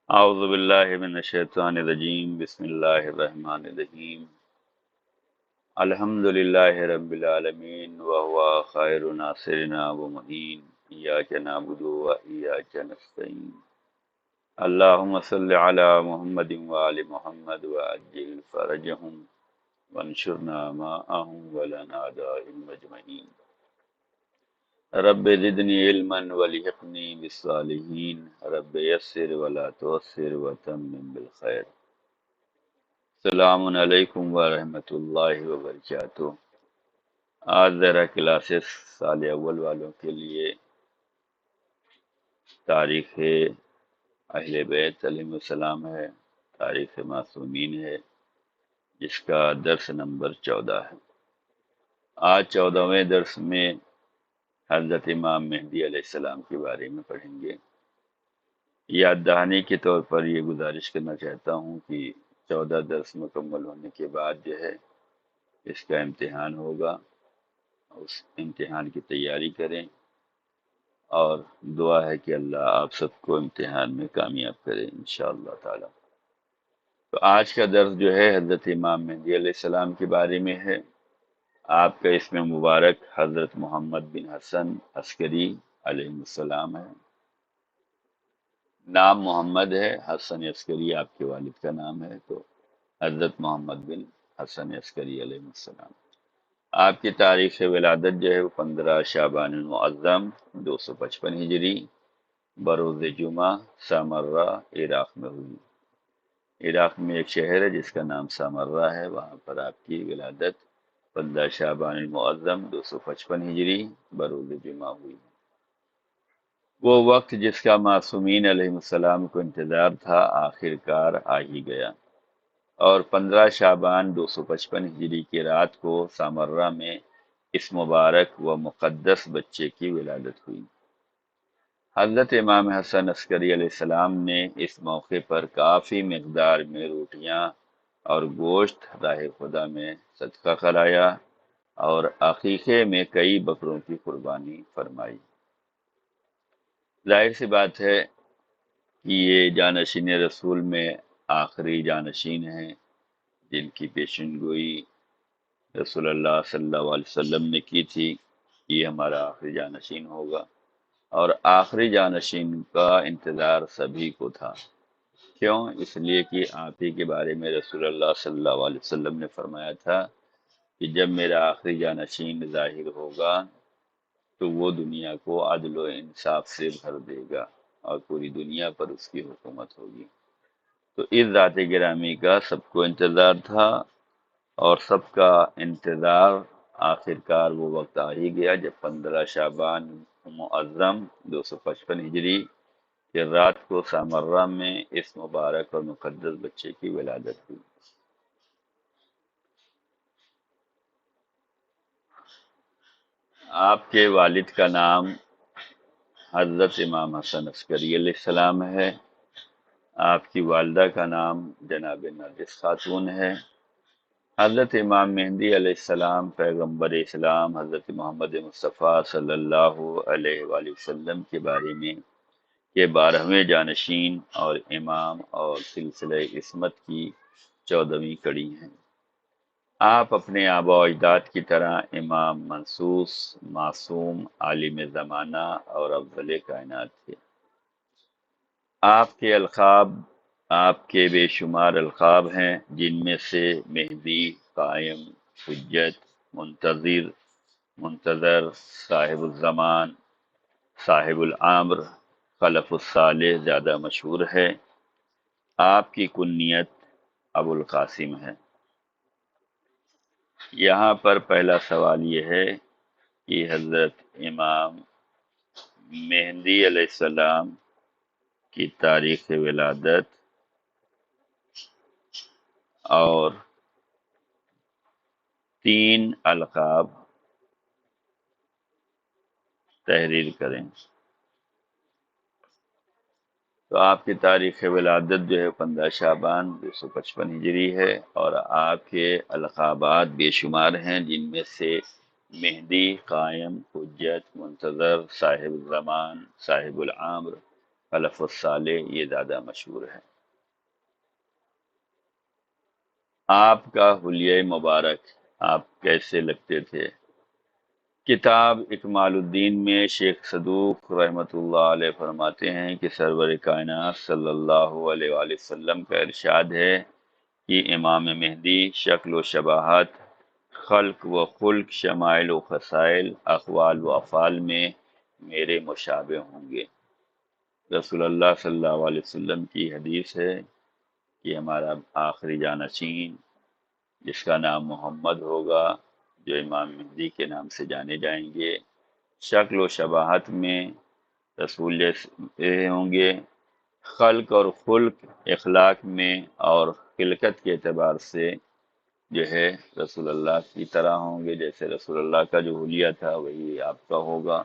اعوذ باللہ من الشیطان الرجیم بسم اللہ الرحمن الرحیم الحمد للہ رب العالمین وهو خیر ناصرنا ومعین ایاک نعبد وایاک نستعین اللہم صل علی محمد وآل محمد وعجل فرجهم وانشرنا معهم ولنا دائم اجمعین رب زدنی علما ولحقنی بالصالحین رب یسر ولا تعسر وتمم بالخیر۔ السلام علیکم ورحمۃ اللہ وبرکاتہ۔ آج ذرا کلاسز سال اول والوں کے لیے تاریخ اہل بیت علیہ السلام ہے، تاریخ معصومین ہے، جس کا درس نمبر 14 ہے۔ آج 14ویں درس میں حضرت امام مہدی علیہ السلام کے بارے میں پڑھیں گے۔ یاد دہانی کے طور پر یہ گزارش کرنا چاہتا ہوں کہ 14 درس مکمل ہونے کے بعد جو ہے اس کا امتحان ہوگا، اس امتحان کی تیاری کریں، اور دعا ہے کہ اللہ آپ سب کو امتحان میں کامیاب کرے انشاءاللہ تعالی۔ تو آج کا درس جو ہے حضرت امام مہدی علیہ السلام کے بارے میں ہے۔ آپ کا اسم مبارک حضرت محمد بن حسن عسکری علیہ السلام ہے۔ نام محمد ہے، حسن عسکری آپ کے والد کا نام ہے، تو حضرت محمد بن حسن عسکری علیہ السلام۔ آپ کی تاریخ ولادت جو ہے وہ 15 شعبان المعظم 255 ہجری بروز جمعہ سامرہ عراق میں ہوئی۔ عراق میں ایک شہر ہے جس کا نام سامرہ ہے، وہاں پر آپ کی ولادت 15 شعبان المعظم 255 ہجری بروز جمعہ ہوئی۔ وہ وقت جس کا معصومین علیہ السلام کو انتظار تھا آخر کار آ ہی گیا، اور 15 شعبان 255 ہجری کی رات کو سامرہ میں اس مبارک و مقدس بچے کی ولادت ہوئی۔ حضرت امام حسن عسکری علیہ السلام نے اس موقع پر کافی مقدار میں روٹیاں اور گوشت راہ خدا میں صدقہ کرایا اور عقیقے میں کئی بکروں کی قربانی فرمائی۔ ظاہر سی بات ہے کہ یہ جانشین رسول میں آخری جانشین ہیں جن کی پیشن گوئی رسول اللہ صلی اللہ علیہ وسلم نے کی تھی، یہ ہمارا آخری جانشین ہوگا، اور آخری جانشین کا انتظار سبھی کو تھا۔ کیوں؟ اس لیے کہ آپ ہی کے بارے میں رسول اللہ صلی اللہ علیہ وسلم نے فرمایا تھا کہ جب میرا آخری جانشین ظاہر ہوگا تو وہ دنیا کو عدل و انصاف سے بھر دے گا اور پوری دنیا پر اس کی حکومت ہوگی۔ تو اس ذات گرامی کا سب کو انتظار تھا، اور سب کا انتظار آخر کار وہ وقت آ ہی گیا جب 15 شعبان معظم 255 ہجری کی رات کو سامرہ میں اس مبارک اور مقدس بچے کی ولادت ہوئی۔ آپ کے والد کا نام حضرت امام حسن عسکری علیہ السلام ہے۔ آپ کی والدہ کا نام جناب نرگس خاتون ہے۔ حضرت امام مہدی علیہ السلام پیغمبر اسلام حضرت محمد مصطفیٰ صلی اللہ علیہ وآلہ وسلم کے بارے میں کہ 12ویں جانشین اور امام اور سلسلہ عصمت کی 14ویں کڑی ہیں۔ آپ اپنے آبا و اجداد کی طرح امام منصوص، معصوم، عالم زمانہ اور افضل کائنات تھے۔ آپ کے القاب، آپ کے بے شمار القاب ہیں، جن میں سے مہدی، قائم، حجت، منتظر، صاحب الزمان، صاحب الامر، خلف الصالح زیادہ مشہور ہے۔ آپ کی کنیت ابو القاسم ہے۔ یہاں پر پہلا سوال یہ ہے کہ حضرت امام مہدی علیہ السلام کی تاریخ ولادت اور 3 القاب تحریر کریں۔ تو آپ کی تاریخ ولادت جو ہے 15 شعبان 255 ہجری ہے، اور آپ کے القابات بے شمار ہیں، جن میں سے مہدی، قائم، حجت، منتظر، صاحب الزمان، صاحب الامر خلف الصالح یہ زیادہ مشہور ہے۔ آپ کا حلیہ مبارک آپ کیسے لگتے تھے؟ کتاب اکمال الدین میں شیخ صدوق رحمۃ اللہ علیہ فرماتے ہیں کہ سرور کائنات صلی اللہ علیہ وآلہ وسلم کا ارشاد ہے کہ امام مہدی شکل و شباہت، خلق و خلق، شمائل و خصائل، اقوال و افعال میں میرے مشابہ ہوں گے۔ رسول اللہ صلی اللہ علیہ وسلم کی حدیث ہے کہ ہمارا آخری جانشین جس کا نام محمد ہوگا، جو امام مہدی کے نام سے جانے جائیں گے، شکل و شباہت میں رسول ہوں گے، خلق اور خلق اخلاق میں اور خلقت کے اعتبار سے جو ہے رسول اللہ کی طرح ہوں گے، جیسے رسول اللہ کا جو حلیہ تھا وہی آپ کا ہوگا،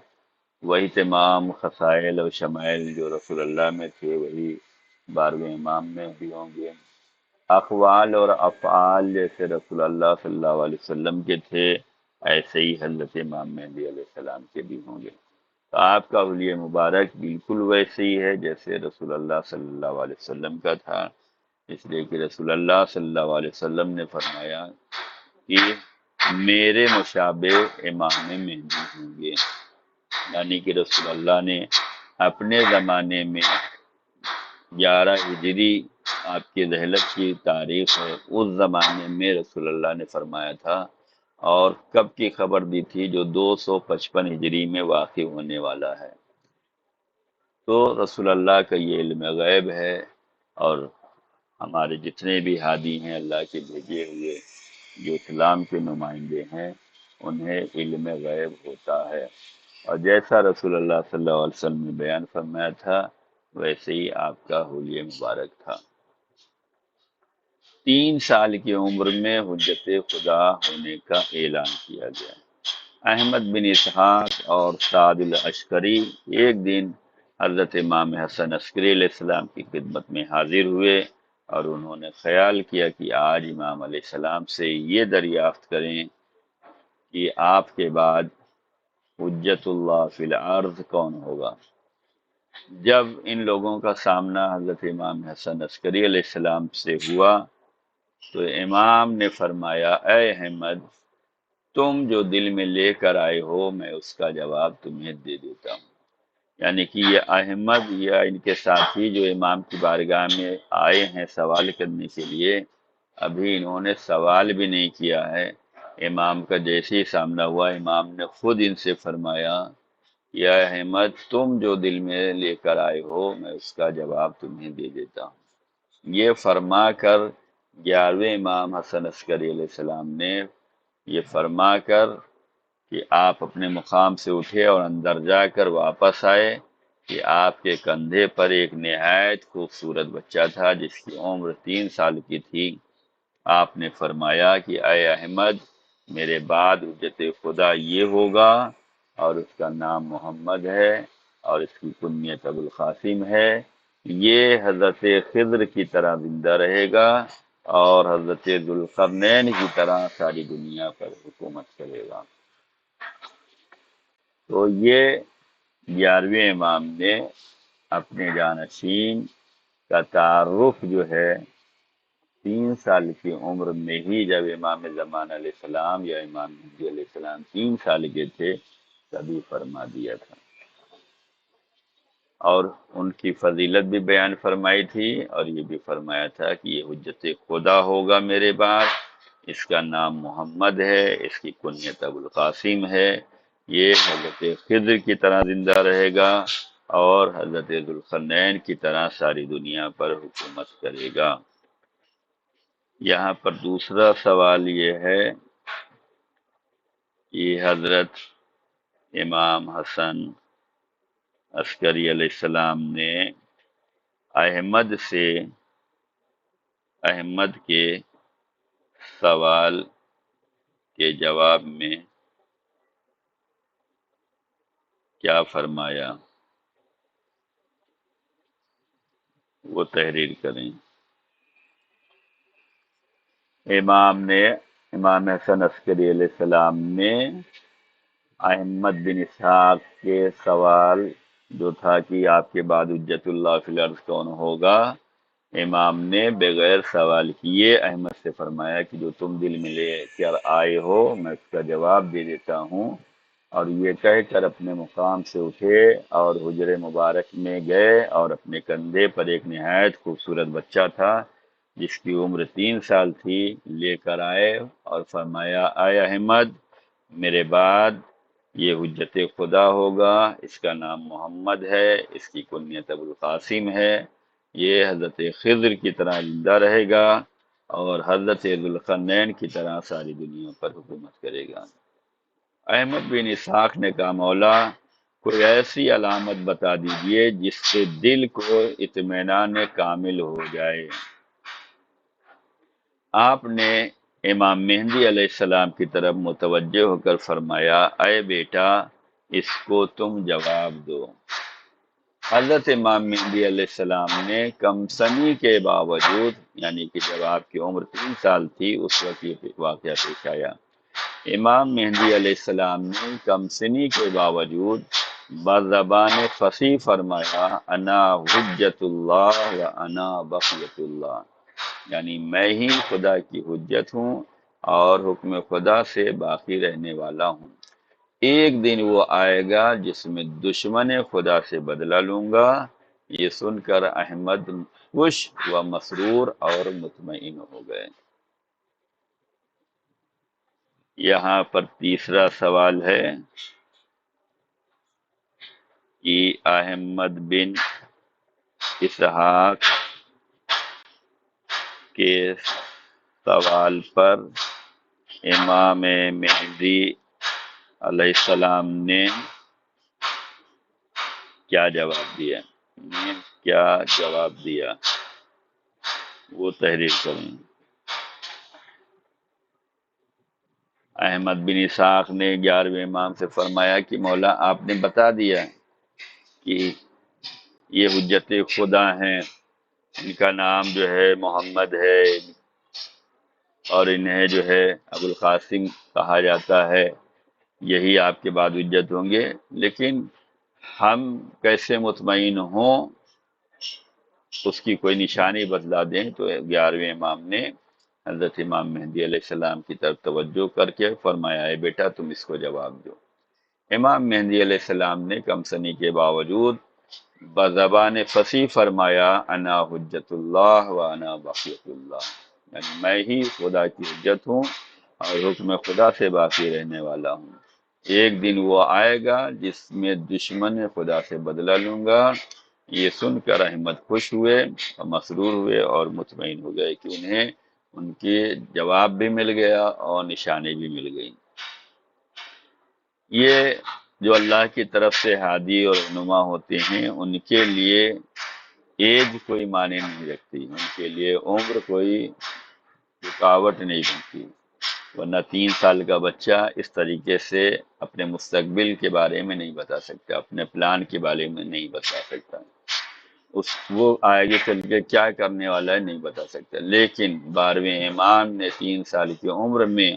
وہی تمام خصائل اور شمائل جو رسول اللہ میں تھے وہی 12ویں امام میں بھی ہوں گے۔ اقوال اور افعال جیسے رسول اللہ صلی اللہ علیہ وسلم کے تھے ایسے ہی حضرت امام مہدی علیہ السلام کے بھی ہوں گے۔ تو آپ کا حلیہ مبارک بالکل ویسے ہی ہے جیسے رسول اللہ صلی اللہ علیہ وسلم کا تھا، اس لیے کہ رسول اللہ صلی اللہ علیہ وسلم نے فرمایا کہ میرے مشابہ امام مہدی ہوں گے، یعنی کہ رسول اللہ نے اپنے زمانے میں 11 ہجری آپ کی دہلت کی تاریخ ہے، اس زمانے میں رسول اللہ نے فرمایا تھا، اور کب کی خبر دی تھی؟ جو 255 ہجری میں واقع ہونے والا ہے۔ تو رسول اللہ کا یہ علم غیب ہے، اور ہمارے جتنے بھی ہادی ہیں اللہ کے بھیجے ہوئے جو اسلام کے نمائندے ہیں انہیں علم غیب ہوتا ہے، اور جیسا رسول اللہ صلی اللہ علیہ وسلم نے بیان فرمایا تھا ویسے ہی آپ کا حلیہ مبارک تھا۔ 3 سال کی عمر میں حجت خدا ہونے کا اعلان کیا گیا۔ احمد بن اسحاق اور سعد العشقری ایک دن حضرت امام حسن عسکری علیہ السلام کی خدمت میں حاضر ہوئے، اور انہوں نے خیال کیا کہ آج امام علیہ السلام سے یہ دریافت کریں کہ آپ کے بعد حجت اللہ فی الارض کون ہوگا۔ جب ان لوگوں کا سامنا حضرت امام حسن عسکری علیہ السلام سے ہوا تو امام نے فرمایا، اے احمد، تم جو دل میں لے کر آئے ہو میں اس کا جواب تمہیں دے دیتا ہوں۔ یعنی کہ یہ احمد یا ان کے ساتھی جو امام کی بارگاہ میں آئے ہیں سوال کرنے کے لیے، ابھی انہوں نے سوال بھی نہیں کیا ہے، امام کا جیسے ہی سامنا ہوا امام نے خود ان سے فرمایا، یا احمد تم جو دل میں لے کر آئے ہو میں اس کا جواب تمہیں دے دیتا ہوں۔ یہ فرما کر 11ویں امام حسن عسکری علیہ السلام نے یہ فرما کر کہ آپ اپنے مقام سے اٹھے اور اندر جا کر واپس آئے کہ آپ کے کندھے پر ایک نہایت خوبصورت بچہ تھا جس کی عمر 3 سال کی تھی۔ آپ نے فرمایا کہ اے احمد، میرے بعد حجت خدا یہ ہوگا، اور اس کا نام محمد ہے، اور اس کی کنیت ابوالقاسم ہے، یہ حضرت خضر کی طرح زندہ رہے گا اور حضرت ذوالقرنین کی طرح ساری دنیا پر حکومت کرے گا۔ تو یہ 11ویں امام نے اپنے جانشین کا تعارف جو ہے 3 سال کی عمر میں ہی، جب امام زمان علیہ السلام یا امام مہدی علیہ السلام 3 سال کے تھے تبھی فرما دیا تھا، اور ان کی فضیلت بھی بیان فرمائی تھی، اور یہ بھی فرمایا تھا کہ یہ حجت خدا ہوگا میرے بعد، اس کا نام محمد ہے، اس کی کنیت ابوالقاسم ہے، یہ حضرت خضر کی طرح زندہ رہے گا اور حضرت ذوالقرنین کی طرح ساری دنیا پر حکومت کرے گا۔ یہاں پر دوسرا سوال یہ ہے کہ حضرت امام حسن عسکری علیہ السلام نے احمد کے سوال کے جواب میں کیا فرمایا، وہ تحریر کریں۔ امام حسن عسکری علیہ السلام نے احمد بن اسحاق کے سوال جو تھا کہ آپ کے بعد حجت اللہ فی الارض کون ہوگا، امام نے بغیر سوال کیے احمد سے فرمایا کہ جو تم دل میں لے کر آئے ہو میں اس کا جواب دے دیتا ہوں، اور یہ کہہ کر اپنے مقام سے اٹھے اور حجر مبارک میں گئے، اور اپنے کندھے پر ایک نہایت خوبصورت بچہ تھا جس کی عمر 3 سال تھی لے کر آئے، اور فرمایا اے احمد، میرے بعد یہ حجت خدا ہوگا، اس کا نام محمد ہے، اس کی کنیت ابوالقاسم ہے، یہ حضرت خضر کی طرح زندہ رہے گا اور حضرت ذوالقرنین کی طرح ساری دنیا پر حکومت کرے گا۔ احمد بن اسحاق نے کہا مولا، کوئی ایسی علامت بتا دیجئے جس سے دل کو اطمینان کامل ہو جائے۔ آپ نے امام مہدی علیہ السلام کی طرف متوجہ ہو کر فرمایا اے بیٹا، اس کو تم جواب دو۔ حضرت امام مہدی علیہ السلام نے کم سنی کے باوجود، یعنی کہ جب آپ کی عمر 3 سال تھی اس وقت یہ واقعہ پیش آیا، امام مہدی علیہ السلام نے کم سنی کے باوجود بزبان فصیح فرمایا انا حجت اللہ و انا بقیت اللہ، یعنی میں ہی خدا کی حجت ہوں اور حکم خدا سے باقی رہنے والا ہوں۔ ایک دن وہ آئے گا جس میں دشمن خدا سے بدلہ لوں گا۔ یہ سن کر احمد خوش و مسرور اور مطمئن ہو گئے۔ یہاں پر تیسرا سوال ہے کہ احمد بن اسحاق کے سوال پر امام مہدی علیہ السلام نے کیا جواب دیا، کیا جواب دیا وہ تحریر کریں۔ احمد بن اسحاق نے 11ویں امام سے فرمایا کہ مولا آپ نے بتا دیا کہ یہ حجت خدا ہیں، ان کا نام جو ہے محمد ہے اور انہیں جو ہے ابوالقاسم کہا جاتا ہے، یہی آپ کے بعد حجت ہوں گے، لیکن ہم کیسے مطمئن ہوں اس کی کوئی نشانی بتلا دیں۔ تو 11ویں امام نے حضرت امام مہدی علیہ السلام کی طرف توجہ کر کے فرمایا ہے بیٹا تم اس کو جواب دو۔ امام مہدی علیہ السلام نے کم سنی کے باوجود بزبان فصیح فرمایا انا حجت اللہ و انا بقیت اللہ، یعنی میں ہی خدا کی حجت ہوں اور حکم خدا سے باقی رہنے والا ہوں۔ ایک دن وہ آئے گا جس میں دشمن خدا سے بدلہ لوں گا۔ یہ سن کر احمد خوش ہوئے اور مسرور ہوئے اور مطمئن ہو گئے کہ انہیں ان کے جواب بھی مل گیا اور نشانی بھی مل گئی۔ یہ جو اللہ کی طرف سے ہادی اور رہنما ہوتے ہیں ان کے لیے ایج کوئی معنی نہیں رکھتی، ان کے لیے عمر کوئی رکاوٹ نہیں بنتی، ورنہ 3 سال کا بچہ اس طریقے سے اپنے مستقبل کے بارے میں نہیں بتا سکتا، اپنے پلان کے بارے میں نہیں بتا سکتا، وہ آگے چل کے کیا کرنے والا ہے نہیں بتا سکتا۔ لیکن 12ویں امام نے 3 سال کی عمر میں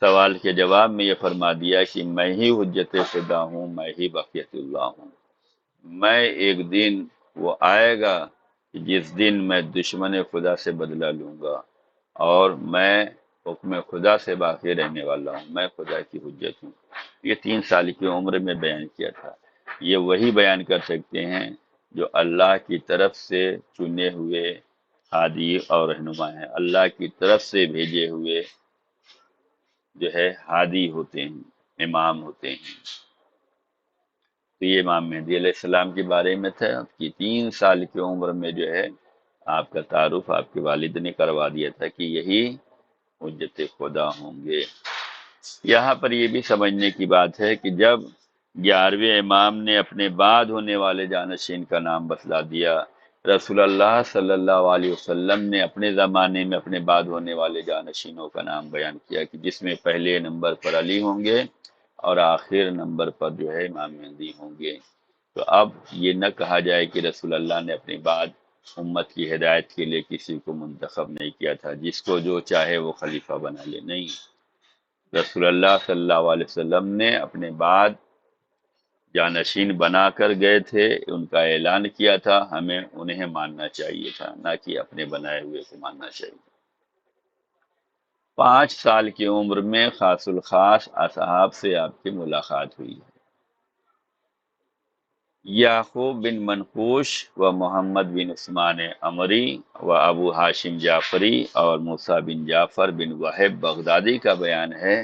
سوال کے جواب میں یہ فرما دیا کہ میں ہی حجت خدا ہوں، میں ہی بقیت اللہ ہوں۔ میں ایک دن وہ آئے گا کہ جس دن میں دشمن خدا سے بدلہ لوں گا اور میں حکم خدا سے باقی رہنے والا ہوں، میں خدا کی حجت ہوں۔ یہ 3 سال کی عمر میں بیان کیا تھا۔ یہ وہی بیان کر سکتے ہیں جو اللہ کی طرف سے چنے ہوئے ہادی اور رہنما ہیں، اللہ کی طرف سے بھیجے ہوئے جو ہے ہادی ہوتے ہیں، امام ہوتے ہیں۔ تو یہ امام مہدی علیہ السلام کے بارے میں تھا کہ 3 سال کی عمر میں جو ہے آپ کا تعارف آپ کے والد نے کروا دیا تھا کہ یہی حجت خدا ہوں گے۔ یہاں پر یہ بھی سمجھنے کی بات ہے کہ جب 11ویں امام نے اپنے بعد ہونے والے جانشین کا نام بتلا دیا، رسول اللہ صلی اللہ علیہ وسلم نے اپنے زمانے میں اپنے بعد ہونے والے جانشینوں کا نام بیان کیا کہ جس میں پہلے نمبر پر علی ہوں گے اور آخر نمبر پر جو ہے امام مہدی ہوں گے۔ تو اب یہ نہ کہا جائے کہ رسول اللہ نے اپنے بعد امت کی ہدایت کے لیے کسی کو منتخب نہیں کیا تھا، جس کو جو چاہے وہ خلیفہ بنا لے، نہیں، رسول اللہ صلی اللہ علیہ وسلم نے اپنے بعد جانشین بنا کر گئے تھے، ان کا اعلان کیا تھا، ہمیں انہیں ماننا چاہیے تھا، نہ کہ اپنے بنائے ہوئے کو ماننا چاہیے۔ 5 سال کی عمر میں خاص الخاص اصحاب سے آپ کی ملاقات ہوئی ہے۔ یعقوب بن منقوش و محمد بن عثمان عمری و ابو ہاشم جعفری اور موسیٰ بن جعفر بن وہب بغدادی کا بیان ہے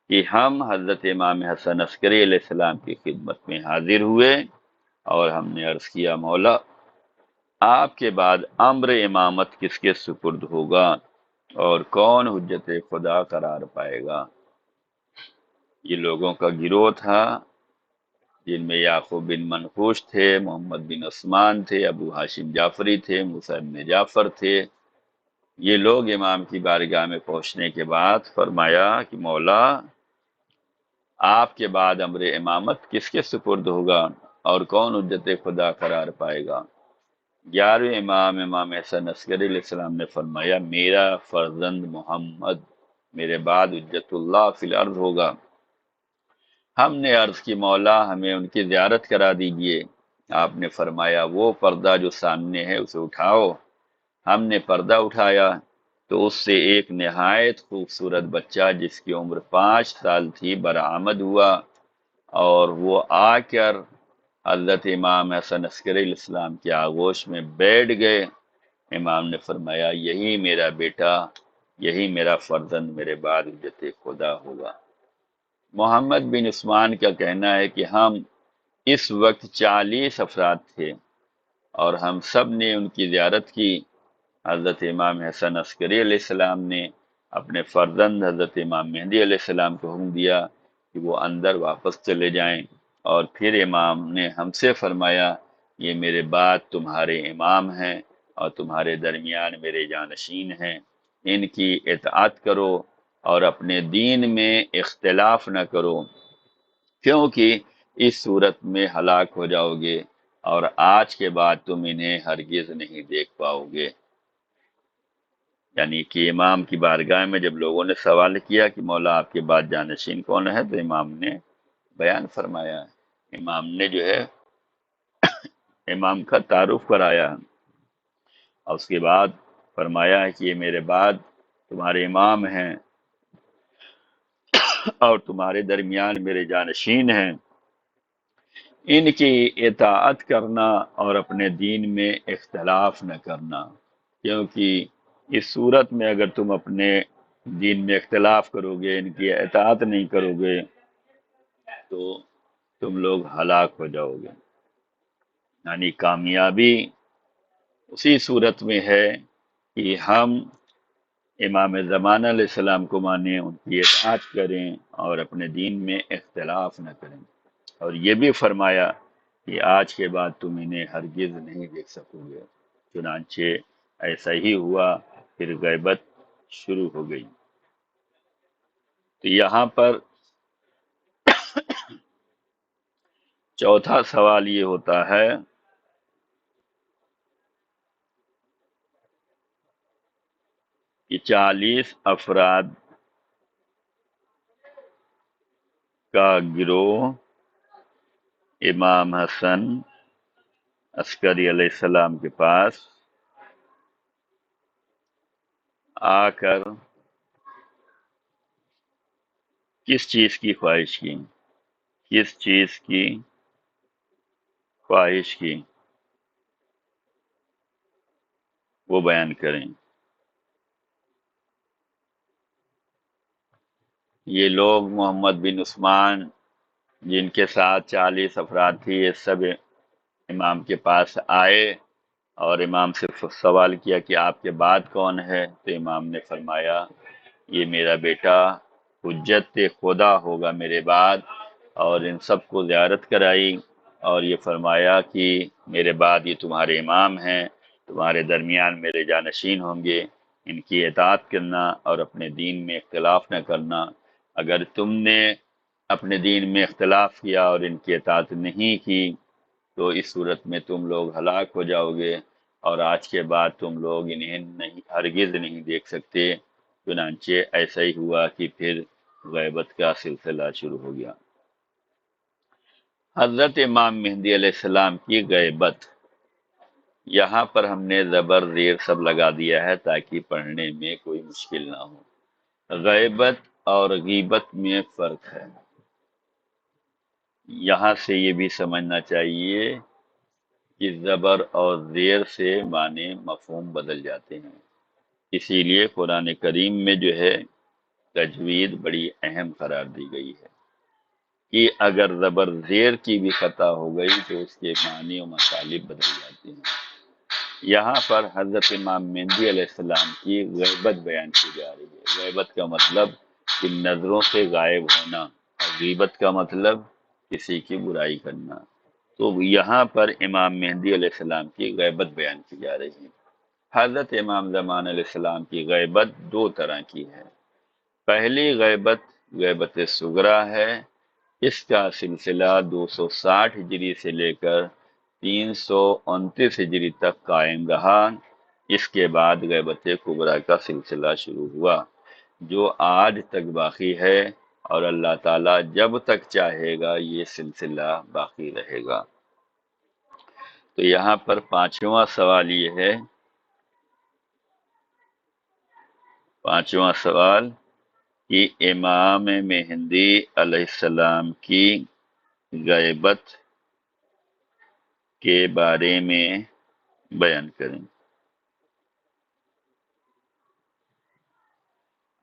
کہ ہم حضرت امام حسن عسکری علیہ السلام کی خدمت میں حاضر ہوئے اور ہم نے عرض کیا، مولا آپ کے بعد امر امامت کس کے سپرد ہوگا اور کون حجت خدا قرار پائے گا؟ یہ لوگوں کا گروہ تھا جن میں یعقوب بن منقوش تھے، محمد بن عثمان تھے، ابو ہاشم جعفری تھے، موسیٰ بن جعفر تھے۔ یہ لوگ امام کی بارگاہ میں پہنچنے کے بعد فرمایا کہ مولا آپ کے بعد امر امامت کس کے سپرد ہوگا اور کون حجت خدا قرار پائے گا؟ 11ویں امام امام حسن عسکری علیہ السلام نے فرمایا، میرا فرزند محمد میرے بعد حجت اللہ فی الارض ہوگا۔ ہم نے عرض کی، مولا ہمیں ان کی زیارت کرا دیجئے۔ آپ نے فرمایا، وہ پردہ جو سامنے ہے اسے اٹھاؤ۔ ہم نے پردہ اٹھایا تو اس سے ایک نہایت خوبصورت بچہ جس کی عمر 5 سال تھی برآمد ہوا، اور وہ آ کر حضرت امام حسن عسکری علیہ السلام کے آغوش میں بیٹھ گئے۔ امام نے فرمایا، یہی میرا بیٹا، یہی میرا فرزند میرے بعد حجت خدا ہوگا۔ محمد بن عثمان کا کہنا ہے کہ ہم اس وقت 40 افراد تھے اور ہم سب نے ان کی زیارت کی۔ حضرت امام حسن عسکری علیہ السلام نے اپنے فرزند حضرت امام مہدی علیہ السلام کو حکم دیا کہ وہ اندر واپس چلے جائیں، اور پھر امام نے ہم سے فرمایا، یہ میرے بعد تمہارے امام ہیں اور تمہارے درمیان میرے جانشین ہیں، ان کی اطاعت کرو اور اپنے دین میں اختلاف نہ کرو، کیونکہ اس صورت میں ہلاک ہو جاؤ گے اور آج کے بعد تم انہیں ہرگز نہیں دیکھ پاؤ گے۔ یعنی کہ امام کی بارگاہ میں جب لوگوں نے سوال کیا کہ مولا آپ کے بعد جانشین کون ہے، تو امام نے بیان فرمایا، امام نے جو ہے امام کا تعارف کرایا، اور اس کے بعد فرمایا ہے کہ یہ میرے بعد تمہارے امام ہیں اور تمہارے درمیان میرے جانشین ہیں، ان کی اطاعت کرنا اور اپنے دین میں اختلاف نہ کرنا، کیونکہ اس صورت میں اگر تم اپنے دین میں اختلاف کرو گے، ان کی اطاعت نہیں کرو گے، تو تم لوگ ہلاک ہو جاؤ گے۔ یعنی کامیابی اسی صورت میں ہے کہ ہم امام زمانہ علیہ السلام کو مانیں، ان کی اطاعت کریں اور اپنے دین میں اختلاف نہ کریں۔ اور یہ بھی فرمایا کہ آج کے بعد تم انہیں ہرگز نہیں دیکھ سکو گے۔ چنانچہ ایسا ہی ہوا، پھر غیبت شروع ہو گئی۔ تو یہاں پر چوتھا سوال یہ ہوتا ہے کہ 40 افراد کا گروہ امام حسن عسکری علیہ السلام کے پاس آ کر کس چیز کی خواہش کی، کس چیز کی خواہش کی، وہ بیان کریں۔ یہ لوگ محمد بن عثمان جن کے ساتھ 40 افراد تھی، یہ سب امام کے پاس آئے اور امام سے سوال کیا کہ آپ کے بعد کون ہے؟ تو امام نے فرمایا، یہ میرا بیٹا حجت خدا ہوگا میرے بعد، اور ان سب کو زیارت کرائی اور یہ فرمایا کہ میرے بعد یہ تمہارے امام ہیں، تمہارے درمیان میرے جانشین ہوں گے، ان کی اطاعت کرنا اور اپنے دین میں اختلاف نہ کرنا۔ اگر تم نے اپنے دین میں اختلاف کیا اور ان کی اطاعت نہیں کی تو اس صورت میں تم لوگ ہلاک ہو جاؤ گے، اور آج کے بعد تم لوگ انہیں نہیں ہرگز نہیں دیکھ سکتے۔ چنانچہ ایسا ہی ہوا کہ پھر غیبت کا سلسلہ شروع ہو گیا۔ حضرت امام مہدی علیہ السلام کی غیبت، یہاں پر ہم نے زبر زیر سب لگا دیا ہے تاکہ پڑھنے میں کوئی مشکل نہ ہو۔ غیبت اور غیبت میں فرق ہے، یہاں سے یہ بھی سمجھنا چاہیے کہ زبر اور زیر سے معنی مفہوم بدل جاتے ہیں، اسی لیے قرآن کریم میں جو ہے تجوید بڑی اہم قرار دی گئی ہے کہ اگر زبر زیر کی بھی خطا ہو گئی تو اس کے معنی و مطالب بدل جاتے ہیں۔ یہاں پر حضرت امام مہدی علیہ السلام کی غیبت بیان کی جا رہی ہے۔ غیبت کا مطلب کہ نظروں سے غائب ہونا، اور غیبت کا مطلب کسی کی برائی کرنا۔ تو یہاں پر امام مہدی علیہ السلام کی غیبت بیان کی جا رہی ہے۔ حضرت امام زمان علیہ السلام کی غیبت دو طرح کی ہے۔ پہلی غیبت غیبت صغریٰ ہے، اس کا سلسلہ 260 ہجری سے لے کر 329 ہجری تک قائم رہا۔ اس کے بعد غیبت کبریٰ کا سلسلہ شروع ہوا جو آج تک باقی ہے، اور اللہ تعالیٰ جب تک چاہے گا یہ سلسلہ باقی رہے گا۔ تو یہاں پر پانچواں سوال یہ ہے، پانچواں سوال کہ امام مہدی علیہ السلام کی غیبت کے بارے میں بیان کریں۔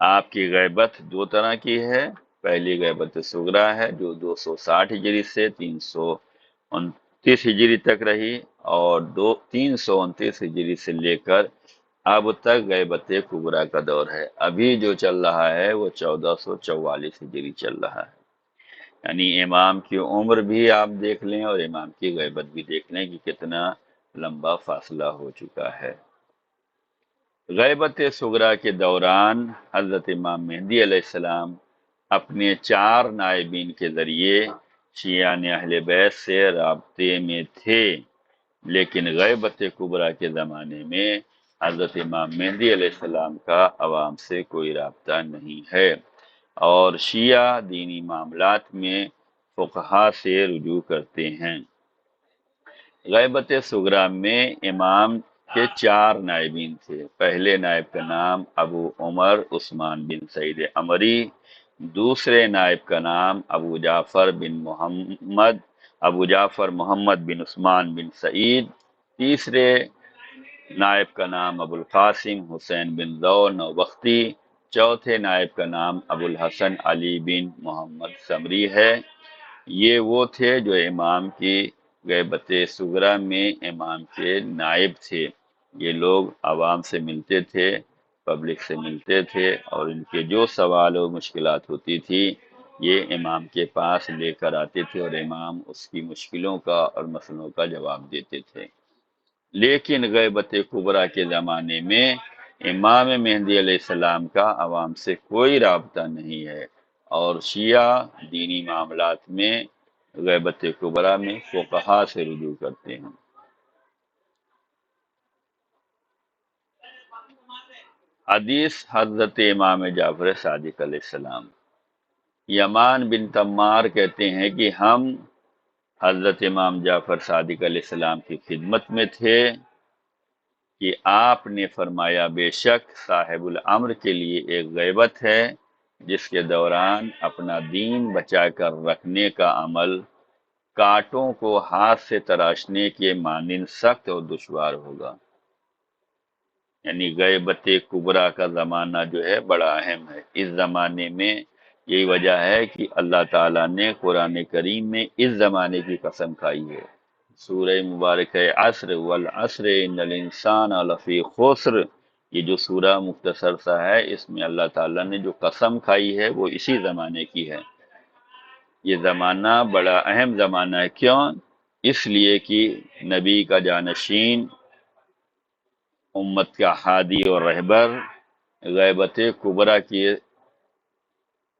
آپ کی غیبت دو طرح کی ہے۔ پہلی غیبت صغریٰ ہے جو 260 ہجری سے 329 ہجری تک رہی، اور 329 ہجری سے لے کر اب تک غیبت کبریٰ کا دور ہے۔ ابھی جو چل رہا ہے وہ 1444 ہجری چل رہا ہے، یعنی امام کی عمر بھی آپ دیکھ لیں اور امام کی غیبت بھی دیکھ لیں کہ کتنا لمبا فاصلہ ہو چکا ہے۔ غیبت صغریٰ کے دوران حضرت امام مہدی علیہ السلام اپنے 4 نائبین کے ذریعے شیعان اہل بیت سے رابطے میں تھے، لیکن غیبت کبریٰ کے زمانے میں حضرت امام مہدی علیہ السلام کا عوام سے کوئی رابطہ نہیں ہے، اور شیعہ دینی معاملات میں فقہا سے رجوع کرتے ہیں۔ غیبت صغریٰ میں امام کے 4 نائبین تھے۔ پہلے نائب کا نام ابو عمر عثمان بن سعید عمری، دوسرے نائب کا نام ابو جعفر محمد بن عثمان بن سعید، تیسرے نائب کا نام ابو القاسم حسین بن ضو نوبختی، چوتھے نائب کا نام ابو الحسن علی بن محمد سمری ہے۔ یہ وہ تھے جو امام کی غیبت صغریٰ میں امام کے نائب تھے۔ یہ لوگ عوام سے ملتے تھے، پبلک سے ملتے تھے، اور ان کے جو سوال و مشکلات ہوتی تھی یہ امام کے پاس لے کر آتے تھے، اور امام اس کی مشکلوں کا اور مسئلوں کا جواب دیتے تھے۔ لیکن غیبت کبریٰ کے زمانے میں امام مہدی علیہ السلام کا عوام سے کوئی رابطہ نہیں ہے، اور شیعہ دینی معاملات میں غیبت کبریٰ میں فقہا سے رجوع کرتے ہیں۔ حدیث حضرت امام جعفر صادق علیہ السلام، یمان بن تمار کہتے ہیں کہ ہم حضرت امام جعفر صادق علیہ السلام کی خدمت میں تھے کہ آپ نے فرمایا بے شک صاحب الامر کے لیے ایک غیبت ہے جس کے دوران اپنا دین بچا کر رکھنے کا عمل کانٹوں کو ہاتھ سے تراشنے کے مانند سخت اور دشوار ہوگا۔ یعنی غیبت کبریٰ کا زمانہ جو ہے بڑا اہم ہے۔ اس زمانے میں یہی وجہ ہے کہ اللہ تعالیٰ نے قرآن کریم میں اس زمانے کی قسم کھائی ہے۔ سورہ مبارک عصر والعصر ان الانسان لفی خسر، یہ جو سورہ مختصر سا ہے اس میں اللہ تعالیٰ نے جو قسم کھائی ہے وہ اسی زمانے کی ہے۔ یہ زمانہ بڑا اہم زمانہ ہے، کیوں؟ اس لیے کہ نبی کا جانشین، امت کا ہادی اور رہبر غیبت کبریٰ کی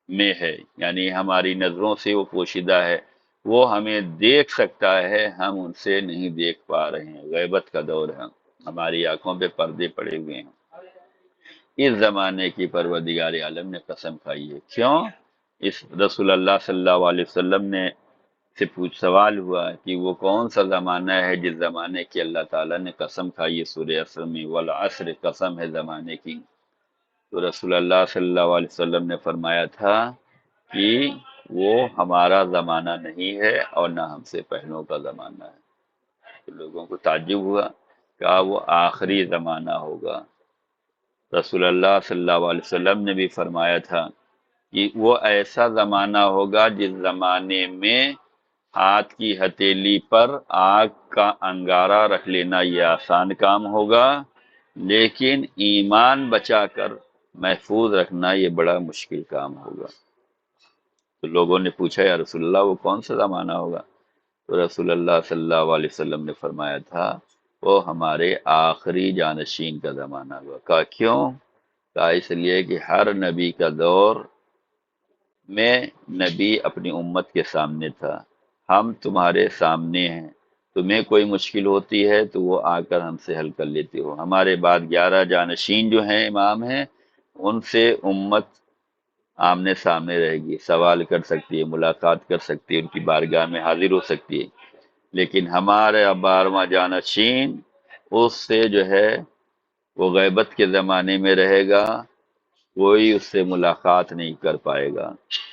میں ہے، یعنی ہماری نظروں سے وہ پوشیدہ ہے، وہ ہمیں دیکھ سکتا ہے، ہم ان سے نہیں دیکھ پا رہے ہیں۔ غیبت کا دور ہے، ہماری آنکھوں پہ پردے پڑے ہوئے ہیں۔ اس زمانے کی پروردگار عالم نے قسم کھائی ہے، کیوں؟ اس رسول اللہ صلی اللہ علیہ وسلم نے سے سوال ہوا کہ وہ کون سا زمانہ ہے جس زمانے کی اللہ تعالیٰ نے قسم کھائی ہے سورہ عصر میں، والعصر، قسم ہے زمانے کی، تو رسول اللہ صلی اللہ علیہ وسلم نے فرمایا تھا کہ وہ ہمارا زمانہ نہیں ہے اور نہ ہم سے پہلوں کا زمانہ ہے۔ تو لوگوں کو تعجب ہوا، کہا وہ آخری زمانہ ہوگا۔ رسول اللہ صلی اللہ علیہ وسلم نے بھی فرمایا تھا کہ وہ ایسا زمانہ ہوگا جس زمانے میں ہاتھ کی ہتھیلی پر آگ کا انگارہ رکھ لینا یہ آسان کام ہوگا، لیکن ایمان بچا کر محفوظ رکھنا یہ بڑا مشکل کام ہوگا۔ تو لوگوں نے پوچھا یا رسول اللہ وہ کون سا زمانہ ہوگا؟ تو رسول اللہ صلی اللہ علیہ وسلم نے فرمایا تھا وہ ہمارے آخری جانشین کا زمانہ ہوگا۔ کہا کیوں؟ کہا اس لیے کہ ہر نبی کا دور میں نبی اپنی امت کے سامنے تھا، ہم تمہارے سامنے ہیں، تمہیں کوئی مشکل ہوتی ہے تو وہ آ کر ہم سے حل کر لیتے ہو۔ ہمارے بعد 11 جانشین جو ہیں، امام ہیں، ان سے امت آمنے سامنے رہے گی، سوال کر سکتی ہے، ملاقات کر سکتی ہے، ان کی بارگاہ میں حاضر ہو سکتی ہے، لیکن ہمارے 12واں جانشین اس سے جو ہے وہ غیبت کے زمانے میں رہے گا، کوئی اس سے ملاقات نہیں کر پائے گا،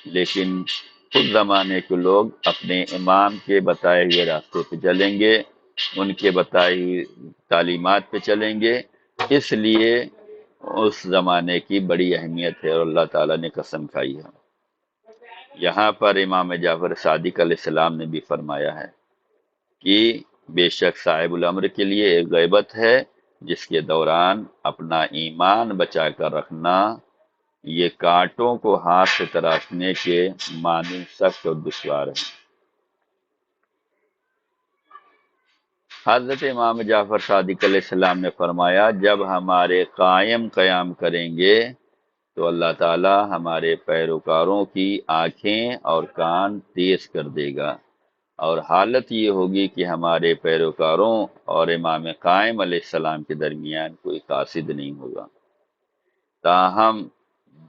لیکن اس زمانے کے لوگ اپنے امام کے بتائے ہوئے راستے پہ چلیں گے، ان کے بتائی ہوئی تعلیمات پہ چلیں گے، اس لیے اس زمانے کی بڑی اہمیت ہے اور اللہ تعالیٰ نے قسم کھائی ہے۔ یہاں پر امام جعفر صادق علیہ السلام نے بھی فرمایا ہے کہ بے شک صاحب الامر کے لیے ایک غیبت ہے جس کے دوران اپنا ایمان بچا کر رکھنا یہ کانٹوں کو ہاتھ سے تراشنے کے معنی سخت اور دشوار ہے۔ حضرت امام جعفر صادق علیہ السلام نے فرمایا جب ہمارے قائم قیام کریں گے تو اللہ تعالی ہمارے پیروکاروں کی آنکھیں اور کان تیز کر دے گا، اور حالت یہ ہوگی کہ ہمارے پیروکاروں اور امام قائم علیہ السلام کے درمیان کوئی قاصد نہیں ہوگا۔ تاہم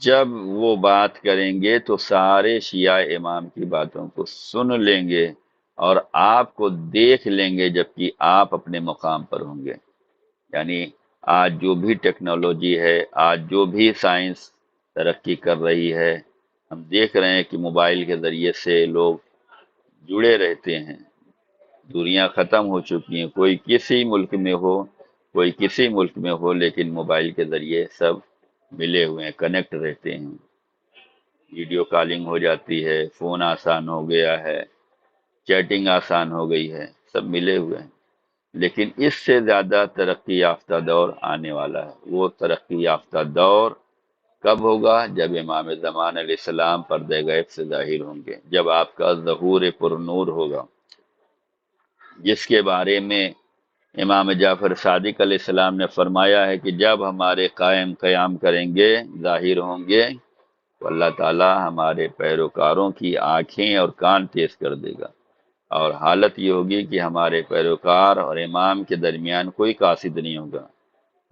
جب وہ بات کریں گے تو سارے شیعہ امام کی باتوں کو سن لیں گے اور آپ کو دیکھ لیں گے جبکہ آپ اپنے مقام پر ہوں گے۔ یعنی آج جو بھی ٹیکنالوجی ہے، آج جو بھی سائنس ترقی کر رہی ہے، ہم دیکھ رہے ہیں کہ موبائل کے ذریعے سے لوگ جڑے رہتے ہیں، دوریاں ختم ہو چکی ہیں، کوئی کسی ملک میں ہو، کوئی کسی ملک میں ہو، لیکن موبائل کے ذریعے سب ملے ہوئے ہیں، کنیکٹ رہتے ہیں، ویڈیو کالنگ ہو جاتی ہے، فون آسان ہو گیا ہے، چیٹنگ آسان ہو گئی ہے، سب ملے ہوئے ہیں۔ لیکن اس سے زیادہ ترقی یافتہ دور آنے والا ہے۔ وہ ترقی یافتہ دور کب ہوگا؟ جب امام زمان علیہ السلام پردہ غیب سے ظاہر ہوں گے، جب آپ کا ظہور پر نور ہوگا، جس کے بارے میں امام جعفر صادق علیہ السلام نے فرمایا ہے کہ جب ہمارے قائم قیام کریں گے، ظاہر ہوں گے، تو اللہ تعالی ہمارے پیروکاروں کی آنکھیں اور کان تیز کر دے گا، اور حالت یہ ہوگی کہ ہمارے پیروکار اور امام کے درمیان کوئی قاصد نہیں ہوگا۔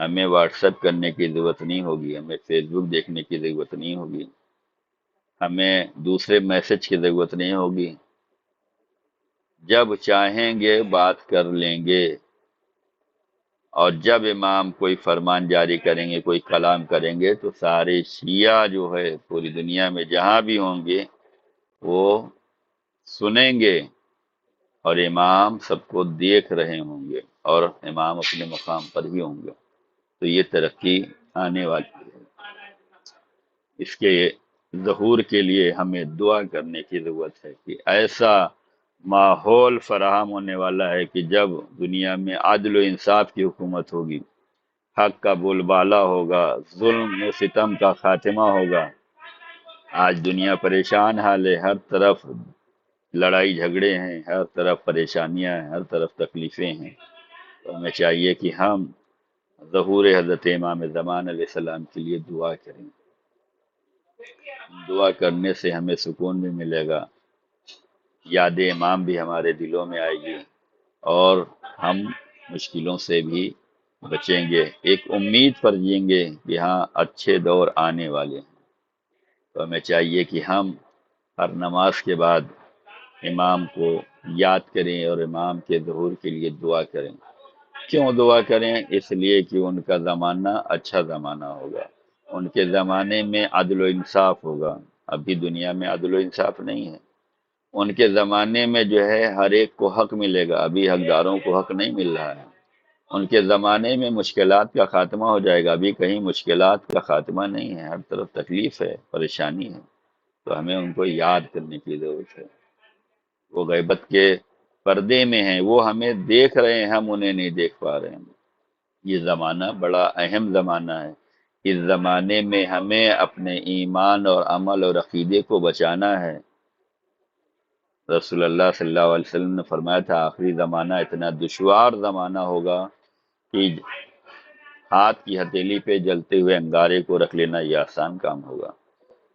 ہمیں واٹس ایپ کرنے کی ضرورت نہیں ہوگی، ہمیں فیس بک دیکھنے کی ضرورت نہیں ہوگی، ہمیں دوسرے میسج کی ضرورت نہیں ہوگی، جب چاہیں گے بات کر لیں گے، اور جب امام کوئی فرمان جاری کریں گے، کوئی کلام کریں گے، تو سارے شیعہ جو ہے پوری دنیا میں جہاں بھی ہوں گے وہ سنیں گے، اور امام سب کو دیکھ رہے ہوں گے، اور امام اپنے مقام پر ہی ہوں گے۔ تو یہ ترقی آنے والی ہے۔ اس کے ظہور کے لیے ہمیں دعا کرنے کی ضرورت ہے کہ ایسا ماحول فراہم ہونے والا ہے کہ جب دنیا میں عدل و انصاف کی حکومت ہوگی، حق کا بول بالا ہوگا، ظلم و ستم کا خاتمہ ہوگا۔ آج دنیا پریشان حال ہے، ہر طرف لڑائی جھگڑے ہیں، ہر طرف پریشانیاں ہیں، ہر طرف تکلیفیں ہیں۔ تو ہمیں چاہیے کہ ہم ظہور حضرت امام زمان علیہ السلام کے لیے دعا کریں۔ دعا کرنے سے ہمیں سکون بھی ملے گا، یاد امام بھی ہمارے دلوں میں آئے گی، اور ہم مشکلوں سے بھی بچیں گے، ایک امید پر جئیں گے کہ ہاں اچھے دور آنے والے ہیں۔ تو ہمیں چاہیے کہ ہم ہر نماز کے بعد امام کو یاد کریں اور امام کے ظہور کے لیے دعا کریں۔ کیوں دعا کریں؟ اس لیے کہ ان کا زمانہ اچھا زمانہ ہوگا، ان کے زمانے میں عدل و انصاف ہوگا۔ ابھی دنیا میں عدل و انصاف نہیں ہے، ان کے زمانے میں جو ہے ہر ایک کو حق ملے گا، ابھی حقداروں کو حق نہیں مل رہا ہے۔ ان کے زمانے میں مشکلات کا خاتمہ ہو جائے گا، ابھی کہیں مشکلات کا خاتمہ نہیں ہے، ہر طرف تکلیف ہے، پریشانی ہے۔ تو ہمیں ان کو یاد کرنے کی ضرورت ہے۔ وہ غیبت کے پردے میں ہیں، وہ ہمیں دیکھ رہے ہیں، ہم انہیں نہیں دیکھ پا رہے ہیں۔ یہ زمانہ بڑا اہم زمانہ ہے۔ اس زمانے میں ہمیں اپنے ایمان اور عمل اور عقیدے کو بچانا ہے۔ رسول اللہ صلی اللہ علیہ وسلم نے فرمایا تھا آخری زمانہ اتنا دشوار زمانہ ہوگا کہ ہاتھ کی ہتھیلی پہ جلتے ہوئے انگارے کو رکھ لینا یہ آسان کام ہوگا،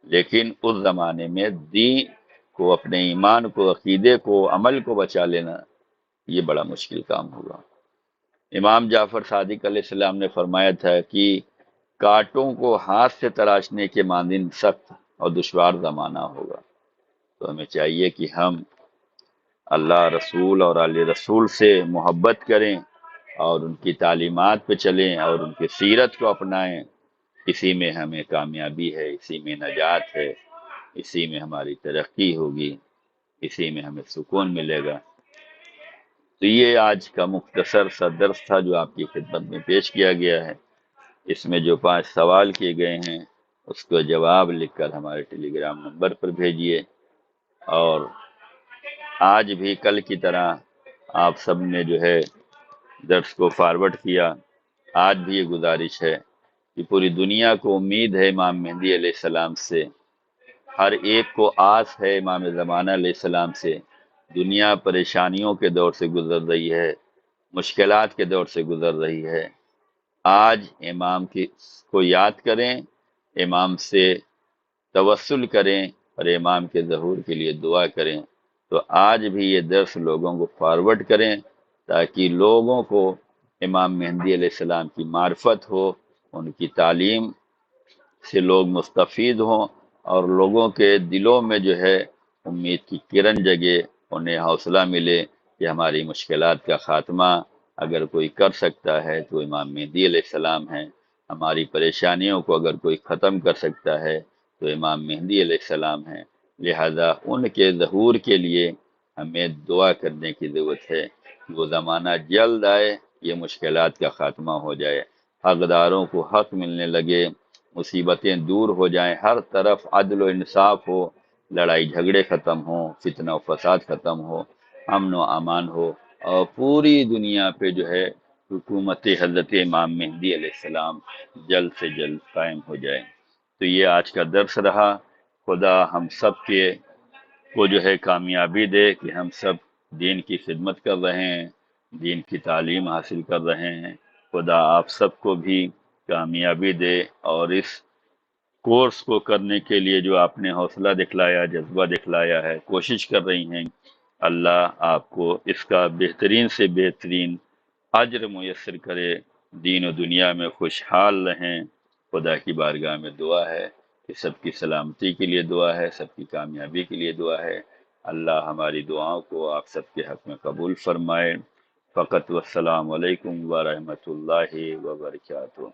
لیکن اس زمانے میں دین کو، اپنے ایمان کو، عقیدے کو، عمل کو بچا لینا یہ بڑا مشکل کام ہوگا۔ امام جعفر صادق علیہ السلام نے فرمایا تھا کہ کانٹوں کو ہاتھ سے تراشنے کے مانند سخت اور دشوار زمانہ ہوگا۔ تو ہمیں چاہیے کہ ہم اللہ رسول اور آل رسول سے محبت کریں اور ان کی تعلیمات پہ چلیں اور ان کی سیرت کو اپنائیں۔ اسی میں ہمیں کامیابی ہے، اسی میں نجات ہے، اسی میں ہماری ترقی ہوگی، اسی میں ہمیں سکون ملے گا۔ تو یہ آج کا مختصر سا درس تھا جو آپ کی خدمت میں پیش کیا گیا ہے۔ اس میں جو 5 سوال کیے گئے ہیں اس کو جواب لکھ کر ہمارے ٹیلی گرام نمبر پر بھیجیے، اور آج بھی کل کی طرح آپ سب نے جو ہے درس کو فارورڈ کیا۔ آج بھی یہ گزارش ہے کہ پوری دنیا کو امید ہے امام مہدی علیہ السلام سے، ہر ایک کو آس ہے امام زمانہ علیہ السلام سے۔ دنیا پریشانیوں کے دور سے گزر رہی ہے، مشکلات کے دور سے گزر رہی ہے۔ آج امام کو یاد کریں، امام سے توسل کریں اور امام کے ظہور کے لیے دعا کریں۔ تو آج بھی یہ درس لوگوں کو فارورڈ کریں تاکہ لوگوں کو امام مہدی علیہ السلام کی معرفت ہو، ان کی تعلیم سے لوگ مستفید ہوں، اور لوگوں کے دلوں میں جو ہے امید کی کرن جگے، انہیں حوصلہ ملے کہ ہماری مشکلات کا خاتمہ اگر کوئی کر سکتا ہے تو امام مہدی علیہ السلام ہیں، ہماری پریشانیوں کو اگر کوئی ختم کر سکتا ہے تو امام مہدی علیہ السلام ہیں۔ لہذا ان کے ظہور کے لیے ہمیں دعا کرنے کی ضرورت ہے کہ وہ زمانہ جلد آئے، یہ مشکلات کا خاتمہ ہو جائے، حقداروں کو حق ملنے لگے، مصیبتیں دور ہو جائیں، ہر طرف عدل و انصاف ہو، لڑائی جھگڑے ختم ہوں، فتنہ و فساد ختم ہو، امن و امان ہو، اور پوری دنیا پہ جو ہے حکومت حضرت امام مہدی علیہ السلام جلد سے جلد قائم ہو جائے۔ تو یہ آج کا درس رہا۔ خدا ہم سب کے کو جو ہے کامیابی دے کہ ہم سب دین کی خدمت کر رہے ہیں، دین کی تعلیم حاصل کر رہے ہیں۔ خدا آپ سب کو بھی کامیابی دے، اور اس کورس کو کرنے کے لیے جو آپ نے حوصلہ دکھلایا، جذبہ دکھلایا ہے، کوشش کر رہی ہیں، اللہ آپ کو اس کا بہترین سے بہترین اجر میسر کرے، دین و دنیا میں خوشحال رہیں۔ خدا کی بارگاہ میں دعا ہے کہ سب کی سلامتی کے لیے دعا ہے، سب کی کامیابی کے لیے دعا ہے۔ اللہ ہماری دعاؤں کو آپ سب کے حق میں قبول فرمائے۔ فقط والسلام علیکم ورحمۃ اللہ وبرکاتہ۔